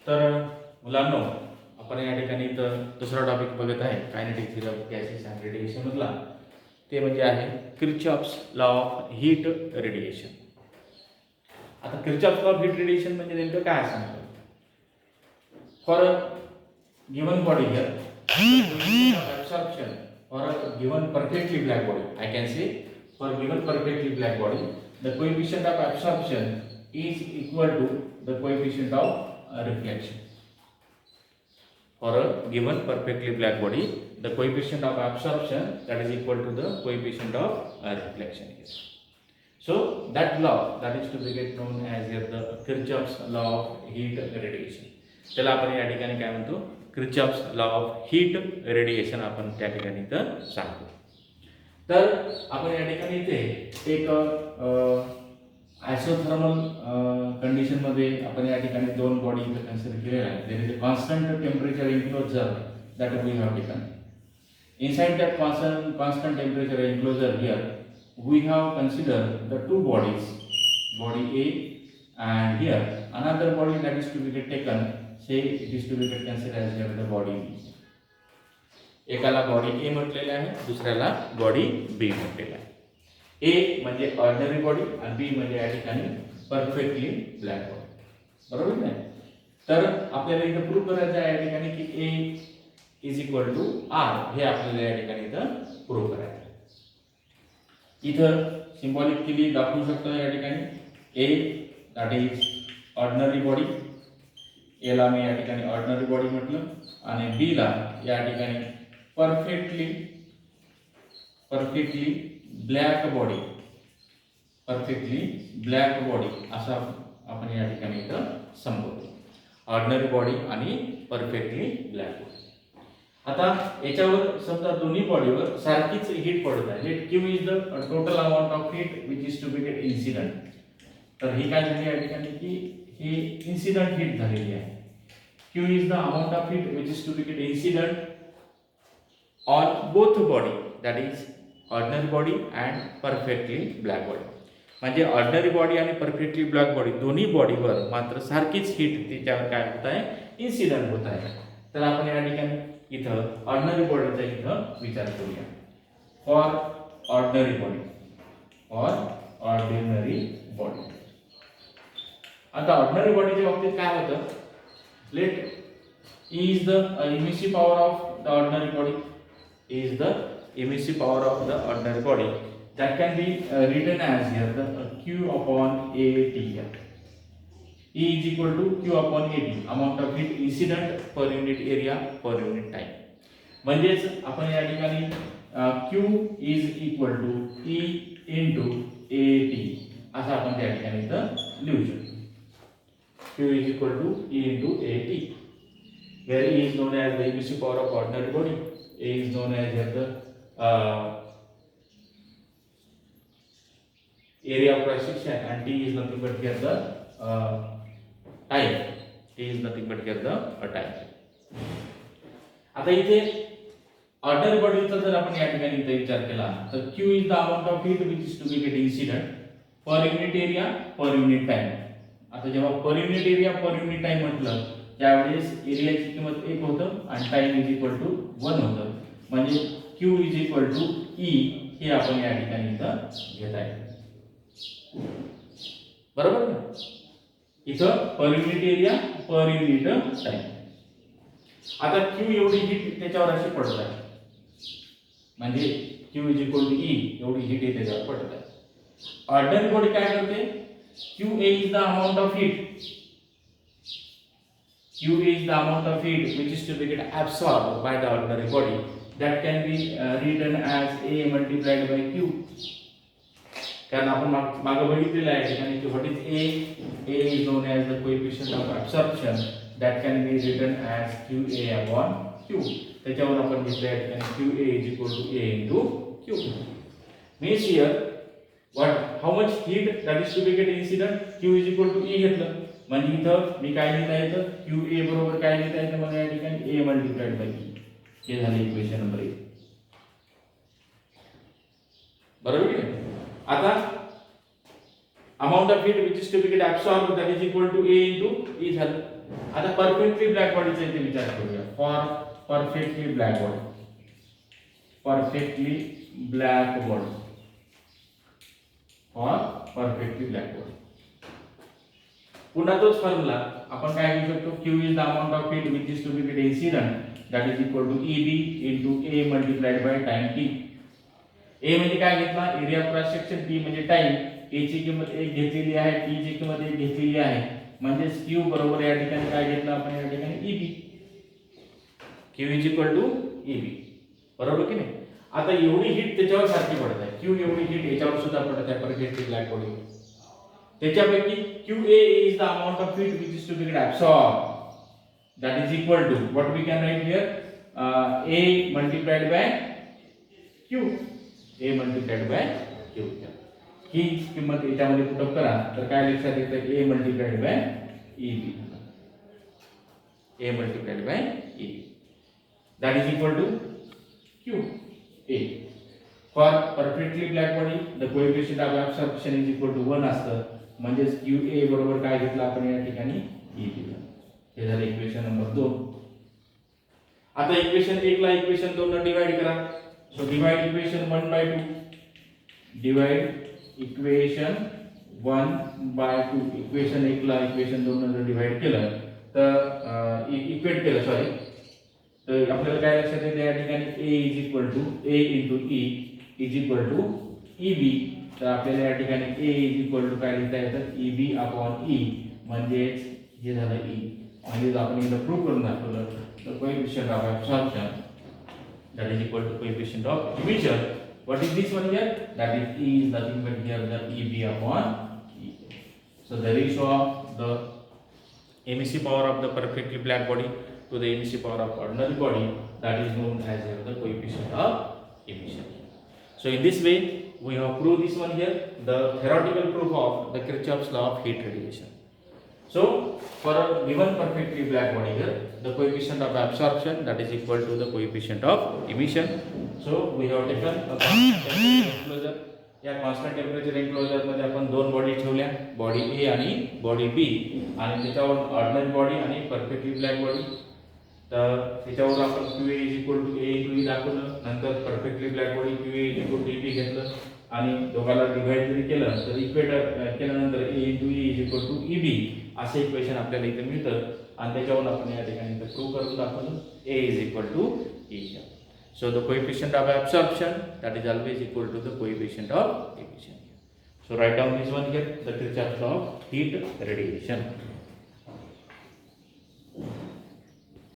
तर मुलांनो, आपण या ठिकाणी दुसरा टॉपिक बघत आहे kinetic theory of gases and radiation मधला. ते म्हणजे आहे Kirchhoff's law of heat radiation. आता Kirchhoff's law of heat radiation म्हणजे नेमकं काय सांगतो? For a given body here absorption for a given perfectly black body, I can say for given perfectly black body the coefficient of absorption is equal to the coefficient of reflection. For a given perfectly black body the coefficient of absorption that is equal to the coefficient of reflection here. So that law that is to be get known as here the Kirchhoff's law of heat radiation. त्याला आपण या ठिकाणी काय म्हणतो? Kirchhoff's law of heat radiation आपण त्या ठिकाणी इथं सांगतो. तर आपण या ठिकाणी इथे एक आयसोथर्मल कंडिशन मध्ये आपण या ठिकाणी दोन बॉडी इथे कन्सिडर केलेले आहेत. There is a constant temperature enclosure that we have taken. Inside that constant temperature enclosure here we have consider the two bodies, body A and here another body that is to be taken, say it is to be considered as here the body B. एकाला body A म्हटलेले आहे, दुसऱ्याला body B म्हटलेला आहे. A म्हणजे ordinary body आणि B म्हणजे या ठिकाणी परफेक्टली ब्लॅक बॉडी. बरोबर नाही? तर आपल्याला इथं प्रूव्ह करायचं आहे या ठिकाणी की A is equal to R हे आपल्याला या ठिकाणी इथं प्रूव्ह करायचं आहे. इथं सिम्बॉलिकली दाखवू शकतो या ठिकाणी A that is ordinary body. A ला मी या ठिकाणी ordinary body म्हटलं आणि B ला या ठिकाणी perfectly black body, perfectly black body असा आपण या ठिकाणी इथं संबोधतो. ordinary body आणि perfectly black body. आता याच्यावर समजा दोन्ही बॉडीवर सारखीच हीट पडत आहे. Let Q is the total amount of heat which is to be get incident. तर ही काय झाली या ठिकाणी की ही इन्सिडेंट हीट झालेली आहे. Q is the amount of heat which is to be get incident on both body, that is ordinary body and perfectly black body. म्हणजे ऑर्डिनरी बॉडी आणि परफेक्टली ब्लॅक बॉडी दोन्ही बॉडीवर मात्र सारखीच हीट त्याच्यावर काय होत आहे? इन्सिडेंट होत आहे. तर आपण या ठिकाणी इथं ऑर्डिनरी बॉडीचा इथं विचार करूया. फॉर ऑर्डिनरी बॉडी, आता ऑर्डिनरी बॉडीच्या बाबतीत काय होतं? Let E is the emissive power of the ordinary body, that can be written as here the Q upon AT. E is equal to Q upon AT, amount of heat incident per unit area per unit time. म्हणजेच आपण या ठिकाणी Q is equal to E into AT असं आपण त्या ठिकाणी इथं लिहू शकतो. Q is equal to E into AT, where E is known as the emissive power of ordinary body, A is known as the area of cross section, and T is nothing but here the time. T is nothing but here the time. आता इथे ordinary बॉडीचा जर आपण या ठिकाणी इथे विचार केला तर Q is the amount of heat which is to be get incident per unit area per unit time. आता जेव्हा पर unit area per unit time म्हटलं त्यावेळेस एरियाची किंमत 1 होतं आणि टाइम इज इक्वल टू 1 होतं. म्हणजे Q is equal to E हे आपण या ठिकाणी इथं घेत आहे. बरोबर ना? इथं per unit area per unit time. आता Q एवढी हीट त्याच्यावर अशी पडत आहे, म्हणजे Q is equal to E एवढी हीट त्याच्यावर पडत आहे. ऑर्डिनरी बॉडी काय करते? QA is the amount of heat. Q is the amount of heat which is to be get absorbed by the ordinary body, that can be written as A multiplied by Q. कारण आपण मागे बघितलेलं आहे ठिकाणी की what is A is known as the coefficient of absorption, that can be written as QA upon Q. त्याच्यावर आपण घेतलं आहे ठिकाणी QA is equal to A into Q. Means here how much heat that is to be get incident? Q is equal to E घेतलं म्हणजे इथं मी काय लिहिता येतं? QA बरोबर काय लिहिता येतं मला या ठिकाणी? A multiplied by E. हे झाले इक्वेशन नंबर 1. बरोबर आहे? आता amount of heat which is to be get absorbed, that is equal to A into E झालं. आता परफेक्टली ब्लॅक बॉडीचा इथे विचार करूया. For perfectly black body, perfectly black body, for perfectly black body. पुन्हा तोच फॉर्म्युला आपण काय घेऊ शकतो, Q is the amount of heat which is to be get incident, that is equal to EB into A multiplied by time T. A म्हणजे काय घेतला, area cross section, T म्हणजे टाइम. A ची किंमत 1 घेतलेली आहे, T ची किंमत 1 घेतलेली आहे, म्हणजे Q बरोबर या ठिकाणी काय घेतलं आपण या ठिकाणी EB. Q is equal to EB, बरोबर की नाही. आता एवढी हीट त्याच्यावर सारखी पडत आहे, Q एवढी हीट याच्यावर सुद्धा पडत आहे परफेक्टली ब्लॅक बॉडी. त्याच्यापैकी QA is the amount of heat which is to be absorbed, that is equal to what we can write here, A multiplied by Q, A multiplied by Q. ही किंमत याच्यामध्ये put up करा तर काय लक्षात येतं, A multiplied by EB, A multiplied by EB, that is equal to QA. For perfectly black body the coefficient of absorption is equal to 1 असतं, म्हणजे QA बरोबर काय घेतलं आपण या ठिकाणी EB. हे झालं इक्वेशन नंबर 2. आता इक्वेशन 1 ला इक्वेशन 2 ने डिवाइड करा. So divide equation 1/2, divide equation 1/2. Equation 1 ला इक्वेशन 2 ने डिवाइड केलं तर इक्वेट केलं सॉरी, तर आपल्याला काय लक्षात येते या ठिकाणी A is equal to A into E is equal to EB. तर आपल्याला या ठिकाणी A इज इक्वल टू काय लिहिता येतं, EB अपॉन E, म्हणजेच हे झालं E. म्हणजे आपण इथं प्रूव्ह करून दाखवलं, the coefficient of absorption that is equal to coefficient of emission. What is this one here? That is E is nothing but here the EB upon E. So the ratio of the emissive power of the perfectly black body to the emissive power of ordinary body, that is known as the coefficient of emission. So in this way we have proved this one here, the theoretical proof of the Kirchhoff's law of heat radiation. So for a given perfectly black body here, the coefficient of absorption that is equal to the coefficient of emission. So we have taken a constant temperature enclosure. या constant temperature enclosure मध्ये आपण दोन body ठेवल्या, body A आणि body B, आणि त्याच्यावर ordinary body आणि perfectly black body. तर त्याच्यावर आपण QA is equal to A into E दाखवलं, नंतर perfectly black body QA is equal to EB घेतलं आणि दोघाला डिवाइड जरी केलं तर इक्वेटर केल्यानंतर A into E is equal to EB असे इक्वेशन आपल्याला इथे मिळतं, आणि त्याच्यावर आपण या ठिकाणी इथे प्रूव्ह करून दाखवलं A is equal to E. So the coefficient of absorption that is always equal to the coefficient of emission. So write down this one here, the Kirchhoff's law of heat radiation.